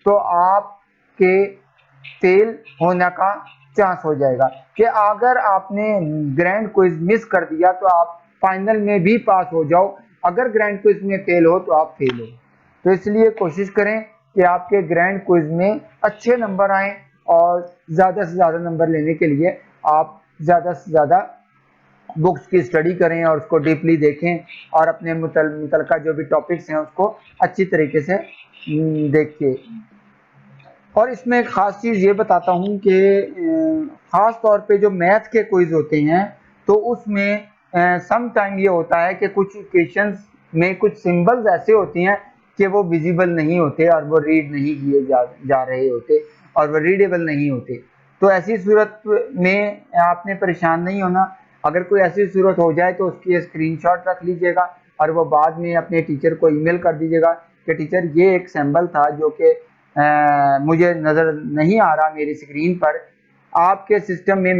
तो आपके फेल होने का चांस हो जाएगा। कि अगर आपने ग्रैंड क्विज मिस कर दिया तो आप फाइनल में भी पास हो जाओ, अगर ग्रैंड क्विज में फेल हो तो आप फेल हो। तो इसलिए कोशिश करें कि आपके ग्रैंड क्विज में अच्छे नंबर आए, और ज़्यादा से ज़्यादा नंबर लेने के लिए आप ज़्यादा से ज़्यादा बुक्स की स्टडी करें और उसको डीपली देखें, और अपने मुतलका जो भी टॉपिक्स हैं उसको अच्छी तरीके से देखिए। और इसमें एक ख़ास चीज़ ये बताता हूँ कि ख़ास तौर पे जो मैथ के क्विज होते हैं तो उसमें सम टाइम ये होता है कि कुछ क्वेश्चंस में कुछ सिंबल्स ऐसे होती हैं कि वो विजिबल नहीं होते और वो रीड नहीं किए जा रहे होते और वो रीडेबल नहीं होते। तो ऐसी सूरत में आपने परेशान नहीं होना। अगर कोई ऐसी सूरत हो जाए तो उसकी स्क्रीनशॉट रख लीजिएगा और वो बाद में अपने टीचर को ईमेल कर दीजिएगा कि टीचर ये एक सिंबल था जो कि मुझे नज़र नहीं आ रहा मेरी स्क्रीन पर, आपके सिस्टम में